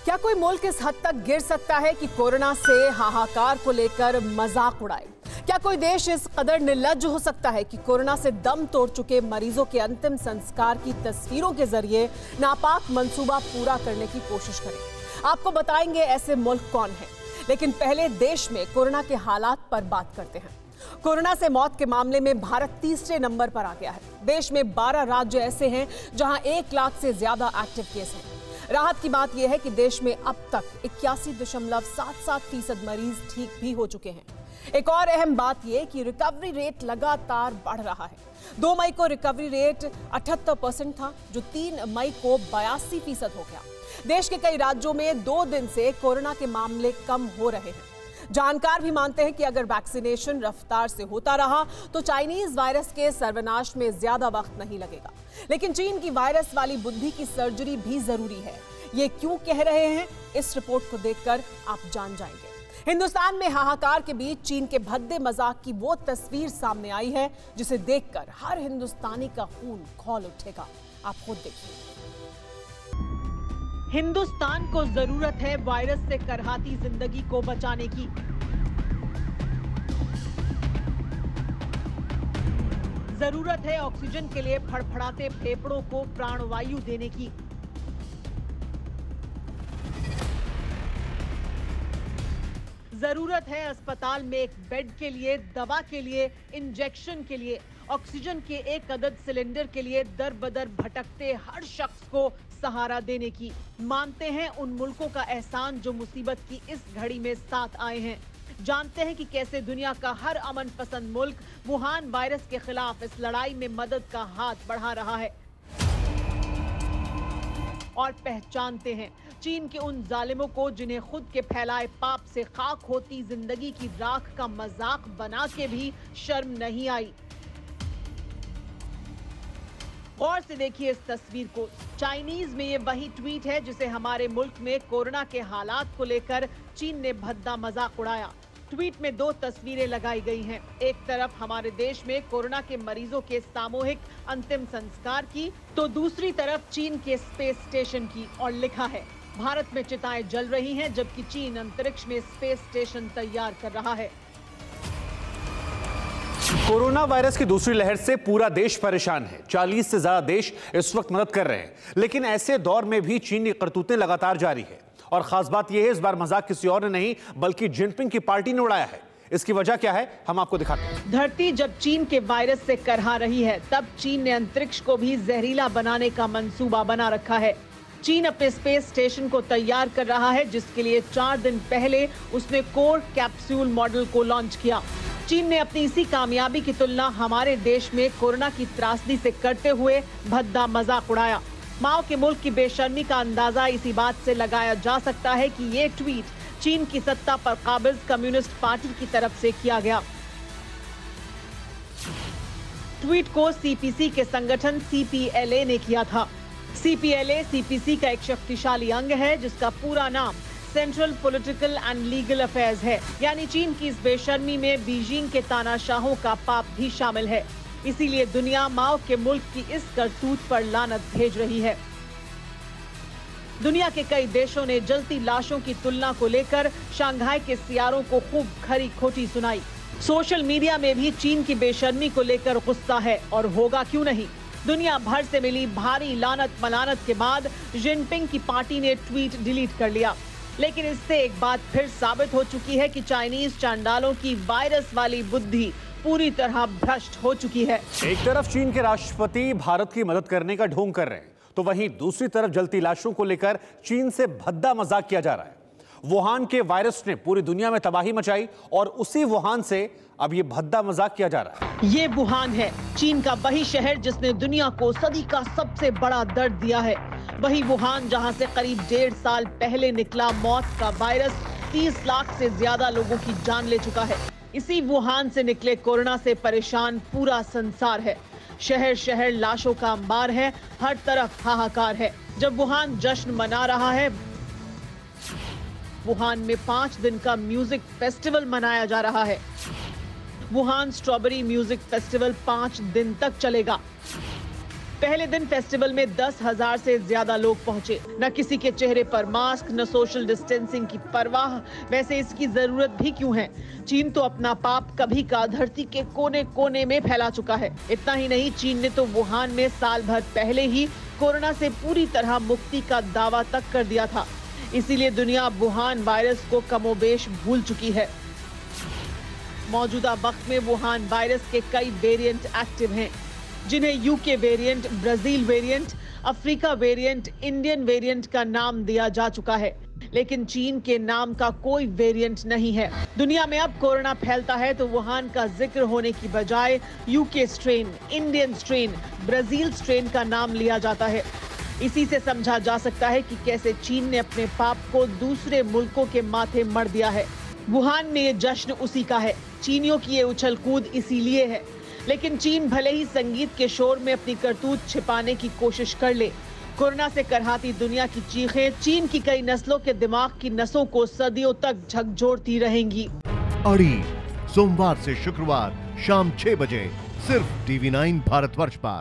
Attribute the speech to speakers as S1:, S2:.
S1: क्या कोई मुल्क इस हद तक गिर सकता है कि कोरोना से हाहाकार को लेकर मजाक उड़ाए? क्या कोई देश इस कदर निर्लज्ज हो सकता है कि कोरोना से दम तोड़ चुके मरीजों के अंतिम संस्कार की तस्वीरों के जरिए नापाक मंसूबा पूरा करने की कोशिश करे? आपको बताएंगे ऐसे मुल्क कौन है, लेकिन पहले देश में कोरोना के हालात पर बात करते हैं। कोरोना से मौत के मामले में भारत तीसरे नंबर पर आ गया है। देश में 12 राज्य ऐसे हैं जहां 1 लाख से ज्यादा एक्टिव केस हैं। राहत की बात यह है कि देश में अब तक 81.77% मरीज ठीक भी हो चुके हैं। एक और अहम बात यह कि रिकवरी रेट लगातार बढ़ रहा है। 2 मई को रिकवरी रेट 78% था, जो 3 मई को 82% हो गया। देश के कई राज्यों में 2 दिन से कोरोना के मामले कम हो रहे हैं। जानकार भी मानते हैं कि अगर वैक्सीनेशन रफ्तार से होता रहा तो चाइनीज वायरस के सर्वनाश में ज्यादा वक्त नहीं लगेगा। लेकिन चीन की वायरस वाली बुद्धि की सर्जरी भी जरूरी है। ये क्यों कह रहे हैं, इस रिपोर्ट को देखकर आप जान जाएंगे। हिंदुस्तान में हाहाकार के बीच चीन के भद्दे मजाक की वो तस्वीर सामने आई है जिसे देखकर हर हिंदुस्तानी का खून खौल उठेगा। आप खुद देखिए। हिंदुस्तान को जरूरत है वायरस से करहाती जिंदगी को बचाने की। जरूरत है ऑक्सीजन के लिए फड़फड़ाते फेफड़ों को प्राणवायु देने की। जरूरत है अस्पताल में एक बेड के लिए, दवा के लिए, इंजेक्शन के लिए, ऑक्सीजन के एक अदद सिलेंडर के लिए दर बदर भटकते हर शख्स को सहारा देने की। मानते हैं उन मुल्कों का एहसान जो मुसीबत की इस घड़ी में साथ आए हैं। जानते हैं कि कैसे दुनिया का हर अमन पसंद मुल्क वुहान वायरस के खिलाफ इस लड़ाई में मदद का हाथ बढ़ा रहा है। और पहचानते हैं चीन के उन जालिमों को जिन्हें खुद के फैलाए पाप से खाक होती जिंदगी की राख का मजाक बना के भी शर्म नहीं आई। गौर से देखिए इस तस्वीर को। चाइनीज में ये वही ट्वीट है जिसे हमारे मुल्क में कोरोना के हालात को लेकर चीन ने भद्दा मजाक उड़ाया। ट्वीट में 2 तस्वीरें लगाई गई हैं। एक तरफ हमारे देश में कोरोना के मरीजों के सामूहिक अंतिम संस्कार की, तो दूसरी तरफ चीन के स्पेस स्टेशन की, और लिखा है भारत में चिताएं जल रही हैं जबकि चीन अंतरिक्ष में स्पेस स्टेशन तैयार कर रहा है।
S2: कोरोना वायरस की दूसरी लहर से पूरा देश परेशान है। 40 से ज्यादा देश इस वक्त मदद कर रहे हैं, लेकिन ऐसे दौर में भी चीन की करतूतें लगातार जारी है। और खास बात यह है, इस बार मजाक किसी और ने नहीं बल्कि जिनपिंग की पार्टी ने उड़ाया है। इसकी वजह क्या है, हम आपको दिखाते हैं।
S1: धरती जब चीन के वायरस से करहा रही है, तब चीन ने अंतरिक्ष को भी जहरीला बनाने का मंसूबा बना रखा है। चीन अपने स्पेस स्टेशन को तैयार कर रहा है, जिसके लिए 4 दिन पहले उसने कोर कैप्सूल मॉडल को लॉन्च किया। चीन ने अपनी इसी कामयाबी की तुलना हमारे देश में कोरोना की त्रासदी से करते हुए भद्दा मजाक उड़ाया। माओ के मुल्क की बेशर्मी का अंदाजा इसी बात से लगाया जा सकता है कि ये ट्वीट चीन की सत्ता पर काबिज कम्युनिस्ट पार्टी की तरफ से किया गया। ट्वीट को सीपीसी के संगठन CPLA ने किया था। CPLA CPC का एक शक्तिशाली अंग है जिसका पूरा नाम central political and legal affairs है। यानी चीन की इस बेशर्मी में बीजिंग के तानाशाहों का पाप भी शामिल है। इसीलिए दुनिया माओ के मुल्क की इस करतूत पर लानत भेज रही है। दुनिया के कई देशों ने जलती लाशों की तुलना को लेकर शंघाई के सियारों को खूब खरी खोटी सुनाई। सोशल मीडिया में भी चीन की बेशर्मी को लेकर गुस्सा है, और होगा क्यों नहीं। दुनिया भर से मिली भारी लानत मलानत के बाद जिनपिंग की पार्टी ने ट्वीट डिलीट कर लिया। लेकिन इससे एक बात फिर साबित हो चुकी है कि चाइनीज चांडालों की वायरस वाली बुद्धि पूरी तरह भ्रष्ट हो चुकी है।
S2: एक तरफ चीन के राष्ट्रपति भारत की मदद करने का ढोंग कर रहे हैं, तो वहीं दूसरी तरफ जलती लाशों को लेकर चीन से भद्दा मजाक किया जा रहा है। वुहान के वायरस ने पूरी दुनिया में तबाही मचाई और उसी वुहान से अब ये भद्दा मजाक किया जा रहा है।
S1: ये वुहान है, चीन का वही शहर जिसने दुनिया को सदी का सबसे बड़ा दर्द दिया है। वही वुहान जहां से करीब 1.5 साल पहले निकला मौत का वायरस 30 लाख से ज्यादा लोगों की जान ले चुका है। इसी वुहान से निकले कोरोना से परेशान पूरा संसार है। शहर शहर लाशों का अंबार है, हर तरफ हाहाकार है। जब वुहान जश्न मना रहा है, वुहान में 5 दिन का म्यूजिक फेस्टिवल मनाया जा रहा है। वुहान स्ट्रॉबेरी म्यूजिक फेस्टिवल 5 दिन तक चलेगा। पहले दिन फेस्टिवल में 10,000 से ज्यादा लोग पहुंचे। न किसी के चेहरे पर मास्क, न सोशल डिस्टेंसिंग की परवाह। वैसे इसकी जरूरत भी क्यों है? चीन तो अपना पाप कभी का धरती के कोने कोने में फैला चुका है। इतना ही नहीं, चीन ने तो वुहान में साल भर पहले ही कोरोना से पूरी तरह मुक्ति का दावा तक कर दिया था। इसीलिए दुनिया वुहान वायरस को कमोबेश भूल चुकी है। मौजूदा वक्त में वुहान वायरस के कई वेरिएंट एक्टिव हैं, जिन्हें UK variant, Brazil variant, Africa variant, Indian variant का नाम दिया जा चुका है, लेकिन चीन के नाम का कोई वेरिएंट नहीं है। दुनिया में अब कोरोना फैलता है तो वुहान का जिक्र होने की बजाय UK strain, Indian strain, Brazil strain का नाम लिया जाता है। इसी से समझा जा सकता है कि कैसे चीन ने अपने पाप को दूसरे मुल्कों के माथे मढ़ दिया है। वुहान में ये जश्न उसी का है। चीनियों की ये उछल कूद इसीलिए है। लेकिन चीन भले ही संगीत के शोर में अपनी करतूत छिपाने की कोशिश कर ले, कोरोना से करहाती दुनिया की चीखें चीन की कई नस्लों के दिमाग की नसों को सदियों तक झकझोरती रहेंगी।
S3: अड़ी सोमवार से शुक्रवार शाम 6 बजे सिर्फ TV9 भारतवर्ष पर।